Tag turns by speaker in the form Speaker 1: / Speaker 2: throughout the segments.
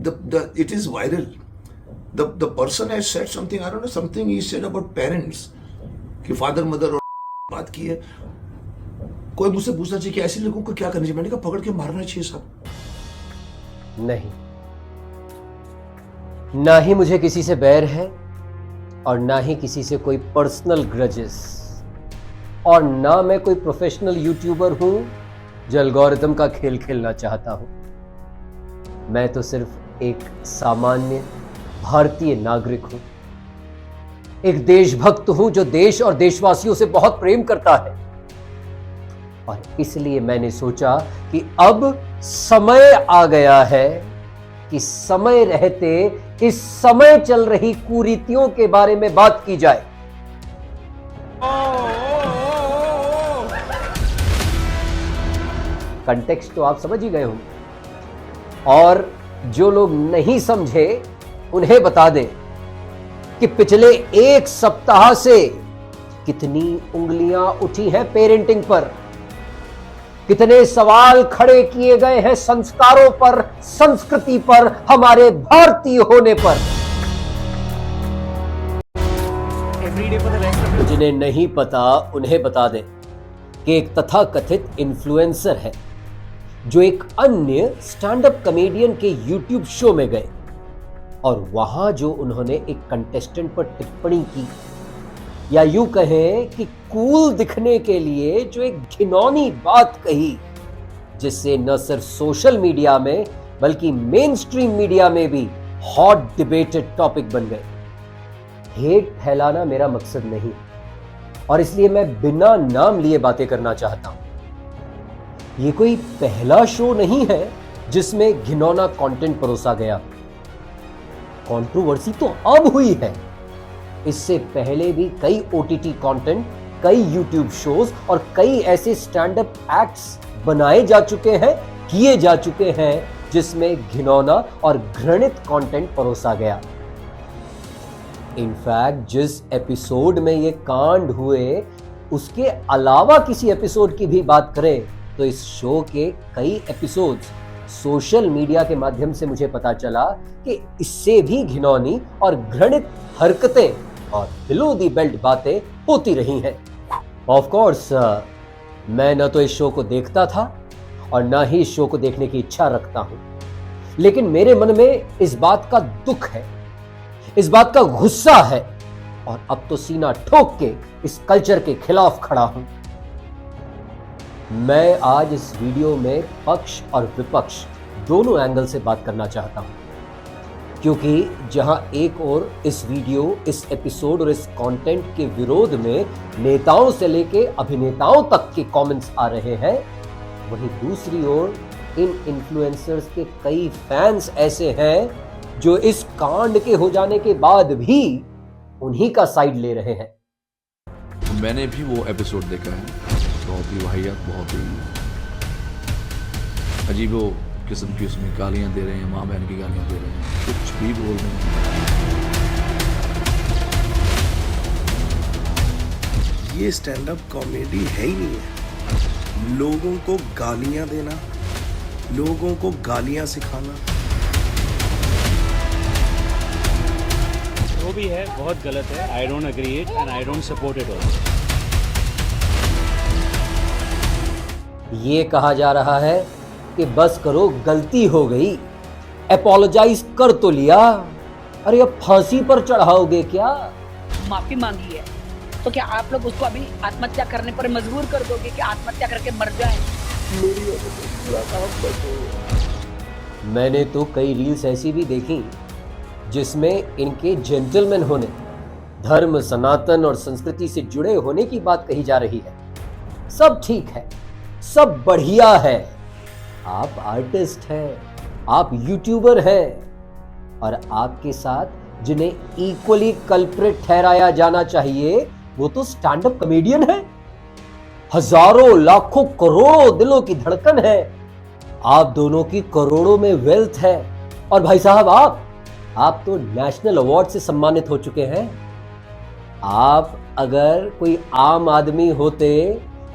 Speaker 1: It is viral. The person has said something, I don't know, something he said about parents, कि father mother और बात की है. कोई मुझसे पूछना चाहिए कि ऐसे लोगों को क्या करना चाहिए. मैंने कहा पकड़ के मारना चाहिए साहब.
Speaker 2: नहीं, ना ही मुझे किसी से बैर है और ना ही किसी से कोई पर्सनल ग्रजेस, और ना मैं कोई प्रोफेशनल यूट्यूबर हूं जो एल्गोरिथम का खेल खेलना चाहता हूं. मैं तो सिर्फ एक सामान्य भारतीय नागरिक हूं, एक देशभक्त हूं जो देश और देशवासियों से बहुत प्रेम करता है. और इसलिए मैंने सोचा कि अब समय आ गया है कि समय रहते इस समय चल रही कुरीतियों के बारे में बात की जाए. कंटेक्स्ट तो आप समझ ही गए होंगे, और जो लोग नहीं समझे उन्हें बता दें कि पिछले एक सप्ताह से कितनी उंगलियां उठी हैं पेरेंटिंग पर, कितने सवाल खड़े किए गए हैं संस्कारों पर, संस्कृति पर, हमारे भारतीय होने पर. जिन्हें नहीं पता उन्हें बता दें कि एक तथाकथित इन्फ्लुएंसर है जो एक अन्य स्टैंड अप कॉमेडियन के यूट्यूब शो में गए और वहां जो उन्होंने एक कंटेस्टेंट पर टिप्पणी की, या यूं कहें कि कूल दिखने के लिए जो एक घिनौनी बात कही, जिससे न सिर्फ सोशल मीडिया में बल्कि मेन स्ट्रीम मीडिया में भी हॉट डिबेटेड टॉपिक बन गए. हेट फैलाना मेरा मकसद नहीं, और इसलिए मैं बिना नाम लिए बातें करना चाहता हूं. ये कोई पहला शो नहीं है जिसमें घिनौना कंटेंट परोसा गया. कंट्रोवर्सी तो अब हुई है, इससे पहले भी कई ओटीटी कंटेंट, कई यूट्यूब शोज और कई ऐसे स्टैंड अप एक्ट्स बनाए जा चुके हैं, किए जा चुके हैं, जिसमें घिनौना और घृणित कंटेंट परोसा गया. इनफैक्ट जिस एपिसोड में ये कांड हुए, उसके अलावा किसी एपिसोड की भी बात करें तो इस शो के कई एपिसोड्स सोशल मीडिया के माध्यम से मुझे पता चला कि इससे भी घिनौनी और घृणित हरकतें और बिलो दी बेल्ट बातें होती रही हैं. ऑफ कोर्स मैं न तो इस शो को देखता था और न ही इस शो को देखने की इच्छा रखता हूं, लेकिन मेरे मन में इस बात का दुख है, इस बात का गुस्सा है, और अब तो सीना ठोक के इस कल्चर के खिलाफ खड़ा हूं. मैं आज इस वीडियो में पक्ष और विपक्ष दोनों एंगल से बात करना चाहता हूं, क्योंकि जहां एक ओर इस वीडियो, इस एपिसोड और इस कंटेंट के विरोध में नेताओं से लेके अभिनेताओं तक के कमेंट्स आ रहे हैं, वहीं दूसरी ओर इन इन्फ्लुएंसर्स के कई फैंस ऐसे हैं जो इस कांड के हो जाने के बाद भी उन्हीं का साइड ले रहे हैं.
Speaker 3: मैंने भी वो एपिसोड देखा है. बहुत ही वाहियात, बहुत ही अजीबो किस्म की उसमें गालियां दे रहे हैं, माँ बहन की गालियां दे रहे हैं, कुछ भी बोल रहे हैं.
Speaker 4: ये स्टैंड अप कॉमेडी है ही नहीं है. लोगों को गालियां देना, लोगों को गालियां सिखाना,
Speaker 5: वो भी है, बहुत गलत है. I don't agree it and I don't support it also.
Speaker 2: ये कहा जा रहा है कि बस करो, गलती हो गई, अपोलोजाइज कर तो लिया, अरे अब फांसी पर चढ़ाओगे क्या?
Speaker 6: माफी मांगी है तो क्या आप लोग उसको अभी आत्महत्या करने पर मजबूर कर दोगे कि आत्महत्या करके मर जाए?
Speaker 2: मैंने तो कई रील्स ऐसी भी देखी जिसमें इनके जेंटलमैन होने, धर्म, सनातन और संस्कृति से जुड़े होने की बात कही जा रही है. सब ठीक है, सब बढ़िया है. आप आर्टिस्ट हैं, आप यूट्यूबर हैं, और आपके साथ जिन्हें इक्वली कल्प्रिट ठहराया जाना चाहिए वो तो स्टैंड अप कॉमेडियन है. हजारों, लाखों, करोड़ों दिलों की धड़कन है. आप दोनों की करोड़ों में वेल्थ है, और भाई साहब आप तो नेशनल अवार्ड से सम्मानित हो चुके हैं. आप अगर कोई आम आदमी होते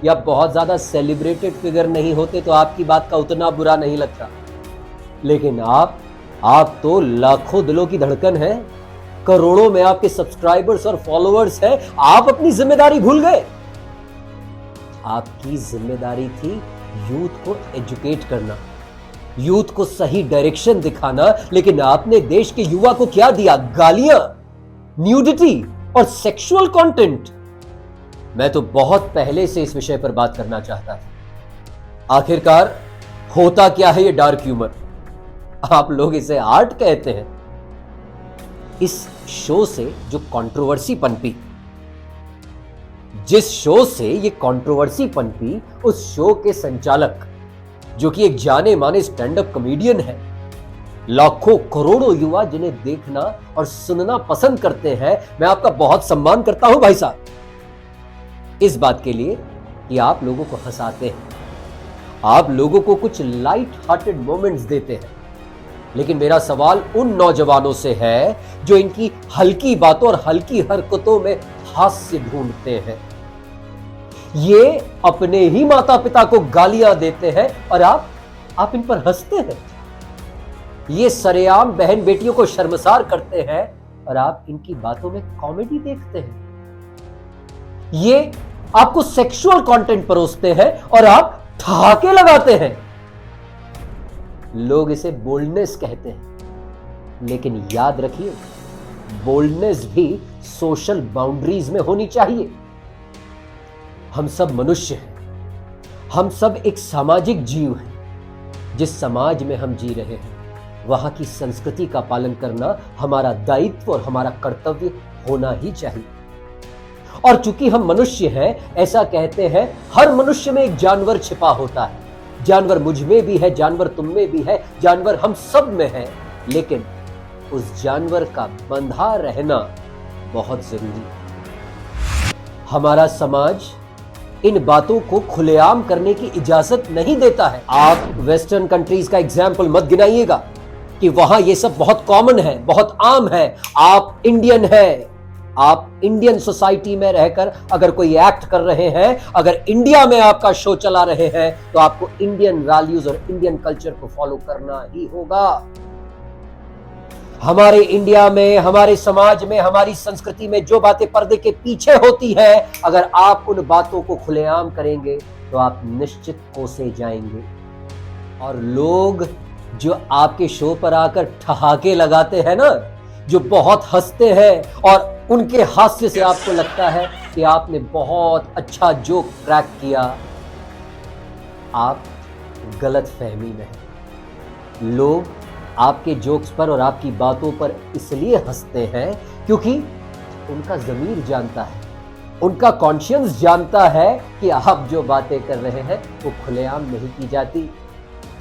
Speaker 2: या बहुत ज्यादा सेलिब्रेटेड फिगर नहीं होते तो आपकी बात का उतना बुरा नहीं लगता, लेकिन आप तो लाखों दिलों की धड़कन है, करोड़ों में आपके सब्सक्राइबर्स और फॉलोअर्स हैं, आप अपनी जिम्मेदारी भूल गए। आपकी जिम्मेदारी थी यूथ को एजुकेट करना, यूथ को सही डायरेक्शन दिखाना, लेकिन आपने देश के युवा को क्या दिया? गालियां, न्यूडिटी और सेक्सुअल कंटेंट। मैं तो बहुत पहले से इस विषय पर बात करना चाहता था। आखिरकार होता क्या है ये डार्क ह्यूमर? आप लोग इसे आर्ट कहते हैं। इस शो से जो कंट्रोवर्सी पनपी, जिस शो से ये कंट्रोवर्सी पनपी, उस शो के संचालक, जो कि एक जाने माने स्टैंड अप कॉमेडियन है, लाखों करोड़ों युवा जिन्हें देखना और सुनना पसंद करते हैं, मैं आपका बहुत सम्मान करता हूं भाई साहब, इस बात के लिए कि आप लोगों को हंसाते हैं, आप लोगों को कुछ लाइट हार्टेड मोमेंट्स देते हैं। लेकिन मेरा सवाल उन नौजवानों से है जो इनकी हल्की बातों और हल्की हरकतों में हास्य ढूंढते हैं। ये अपने ही माता पिता को गालियां देते हैं और आप इन पर हंसते हैं। ये सरेआम बहन बेटियों को शर्मसार करते हैं और आप इनकी बातों में कॉमेडी देखते हैं। ये आपको सेक्सुअल कंटेंट परोसते हैं और आप ठहाके लगाते हैं। लोग इसे बोल्डनेस कहते हैं, लेकिन याद रखिए, बोल्डनेस भी सोशल बाउंड्रीज में होनी चाहिए। हम सब मनुष्य हैं, हम सब एक सामाजिक जीव हैं। जिस समाज में हम जी रहे हैं, वहां की संस्कृति का पालन करना हमारा दायित्व और हमारा कर्तव्य होना ही चाहिए। और चूंकि हम मनुष्य हैं, ऐसा कहते हैं हर मनुष्य में एक जानवर छिपा होता है। जानवर मुझ में भी है, जानवर तुम में भी है, जानवर हम सब में है, लेकिन उस जानवर का बंधा रहना बहुत जरूरी है। हमारा समाज इन बातों को खुलेआम करने की इजाजत नहीं देता है। आप वेस्टर्न कंट्रीज का एग्जाम्पल मत गिनाइएगा कि वहां ये सब बहुत कॉमन है, बहुत आम है। आप इंडियन हैं, आप इंडियन सोसाइटी में रहकर अगर कोई एक्ट कर रहे हैं, अगर इंडिया में आपका शो चला रहे हैं, तो आपको इंडियन वैल्यूज और इंडियन कल्चर को फॉलो करना ही होगा। हमारे इंडिया में, हमारे समाज में, हमारी संस्कृति में जो बातें पर्दे के पीछे होती है, अगर आप उन बातों को खुलेआम करेंगे तो आप निश्चित कोसे जाएंगे। और लोग जो आपके शो पर आकर ठहाके लगाते हैं ना, जो बहुत हंसते हैं और उनके हास्य से आपको लगता है कि आपने बहुत अच्छा जोक क्रैक किया, आप गलत फहमी में हैं। लोग आपके जोक्स पर और आपकी बातों पर इसलिए हंसते हैं क्योंकि उनका ज़मीर जानता है, उनका कॉन्शियंस जानता है कि आप जो बातें कर रहे हैं वो खुलेआम नहीं की जाती।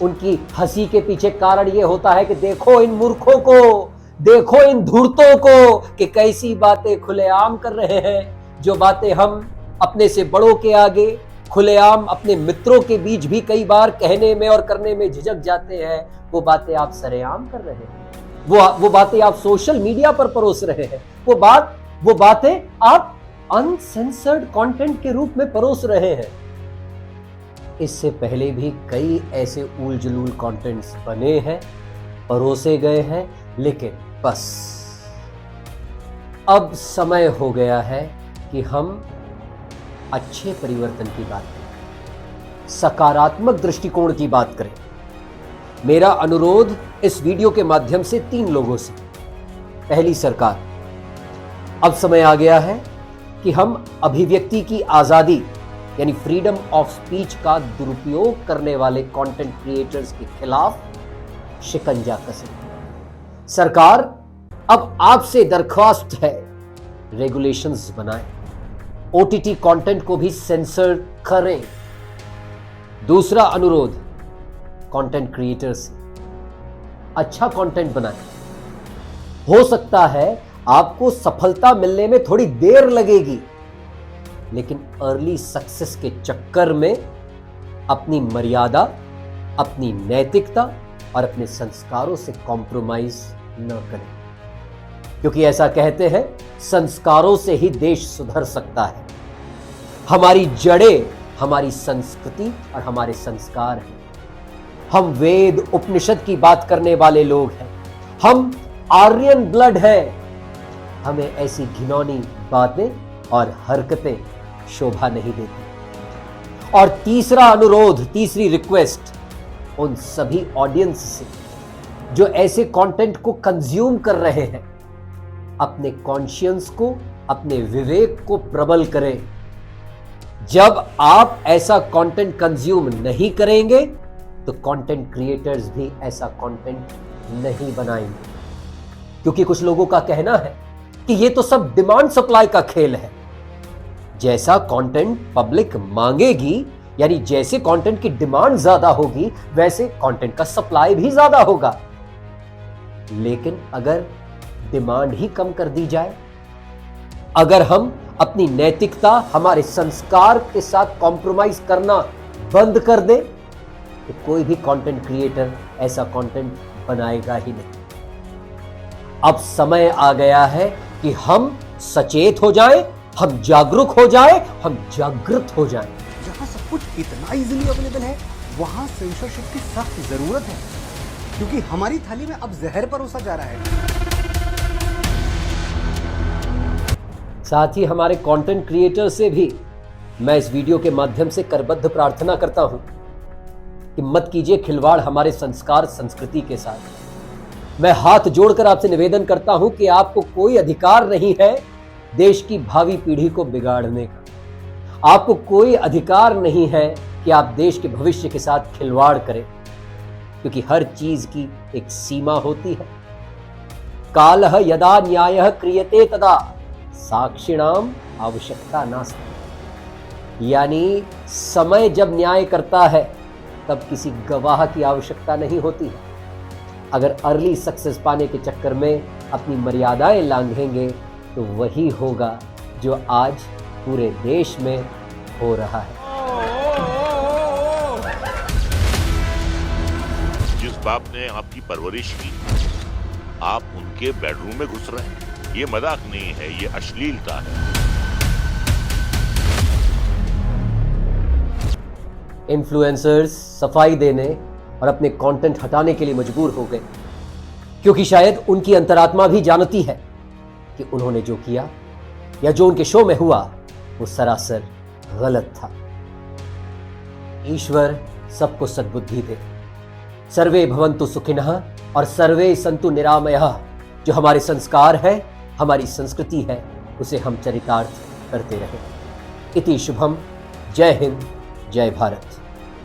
Speaker 2: उनकी हंसी के पीछे कारण ये होता है कि देखो इन मूर्खों को, देखो इन धूर्तों को कि कैसी बातें खुलेआम कर रहे हैं। जो बातें हम अपने से बड़ों के आगे खुलेआम अपने मित्रों के बीच भी कई बार कहने में और करने में झिझक जाते हैं, वो बातें आप सरेआम कर रहे हैं। वो बातें आप सोशल मीडिया पर परोस रहे हैं। वो बातें आप अनसेंसर्ड कंटेंट के रूप में परोस रहे हैं। इससे पहले भी कई ऐसे उल जलूल कंटेंट्स बने हैं, परोसे गए हैं, लेकिन बस अब समय हो गया है कि हम अच्छे परिवर्तन की बात करें, सकारात्मक दृष्टिकोण की बात करें। मेरा अनुरोध इस वीडियो के माध्यम से 3 लोगों से। पहली, सरकार, अब समय आ गया है कि हम अभिव्यक्ति की आजादी यानी फ्रीडम ऑफ स्पीच का दुरुपयोग करने वाले कंटेंट क्रिएटर्स के खिलाफ शिकंजा कसें। सरकार, अब आपसे दरख्वास्त है, रेगुलेशंस बनाएं, ओटीटी कंटेंट को भी सेंसर करें। दूसरा अनुरोध कंटेंट क्रिएटर्स से, अच्छा कंटेंट बनाएं। हो सकता है आपको सफलता मिलने में थोड़ी देर लगेगी, लेकिन अर्ली सक्सेस के चक्कर में अपनी मर्यादा, अपनी नैतिकता और अपने संस्कारों से कॉम्प्रोमाइज न करें, क्योंकि ऐसा कहते हैं संस्कारों से ही देश सुधर सकता है। हमारी जड़ें हमारी संस्कृति और हमारे संस्कार हैं। हम वेद उपनिषद की बात करने वाले लोग हैं। हम आर्यन ब्लड है, हमें ऐसी घिनौनी बातें और हरकतें शोभा नहीं देती। और तीसरा अनुरोध, तीसरी रिक्वेस्ट उन सभी ऑडियंस से जो ऐसे कंटेंट को कंज्यूम कर रहे हैं, अपने कॉन्शियंस को, अपने विवेक को प्रबल करें। जब आप ऐसा कंटेंट कंज्यूम नहीं करेंगे तो कंटेंट क्रिएटर्स भी ऐसा कंटेंट नहीं बनाएंगे। क्योंकि कुछ लोगों का कहना है कि ये तो सब डिमांड सप्लाई का खेल है। जैसा कंटेंट पब्लिक मांगेगी, यानी जैसे कंटेंट की डिमांड ज्यादा होगी, वैसे कंटेंट का सप्लाई भी ज्यादा होगा। लेकिन अगर डिमांड ही कम कर दी जाए, अगर हम अपनी नैतिकता, हमारे संस्कार के साथ कॉम्प्रोमाइज करना बंद कर दें, तो कोई भी कंटेंट क्रिएटर ऐसा कंटेंट बनाएगा ही नहीं। अब समय आ गया है कि हम सचेत हो जाएं, हम जागरूक हो जाएं, हम जागृत हो जाएं।
Speaker 7: जहां सब कुछ इतना इजीली अवेलेबल है, वहां सेंसरशिप की सख्त जरूरत है, क्योंकि हमारी थाली में अब जहर परोसा जा रहा है।
Speaker 2: साथ ही हमारे कंटेंट क्रिएटर से भी मैं इस वीडियो के माध्यम से करबद्ध प्रार्थना करता हूं कि मत कीजिए खिलवाड़ हमारे संस्कार संस्कृति के साथ। मैं हाथ जोड़कर आपसे निवेदन करता हूं कि आपको कोई अधिकार नहीं है देश की भावी पीढ़ी को बिगाड़ने का। आपको कोई अधिकार नहीं है कि आप देश के भविष्य के साथ खिलवाड़ करें, क्योंकि हर चीज की एक सीमा होती है। कालः यदा न्यायः क्रियते तदा साक्षिणाम आवश्यकता नास्ति। यानी समय जब न्याय करता है तब किसी गवाह की आवश्यकता नहीं होती है। अगर अर्ली सक्सेस पाने के चक्कर में अपनी मर्यादाएं लांघेंगे तो वही होगा जो आज पूरे देश में हो रहा है।
Speaker 8: जिस बाप ने आपकी परवरिश की, आप उनके बेडरूम में घुस रहे हैं। ये मजाक नहीं है, ये अश्लीलता है।
Speaker 2: इन्फ्लुएंसर्स सफाई देने और अपने कंटेंट हटाने के लिए मजबूर हो गए, क्योंकि शायद उनकी अंतरात्मा भी जानती है कि उन्होंने जो किया या जो उनके शो में हुआ वो सरासर गलत था। ईश्वर सबको सद्बुद्धि दे। सर्वे भवन्तु सुखिनः और सर्वे सन्तु निरामयः। जो हमारे संस्कार है, हमारी संस्कृति है, उसे हम चरितार्थ करते रहें। इति शुभम। जय हिंद, जय भारत।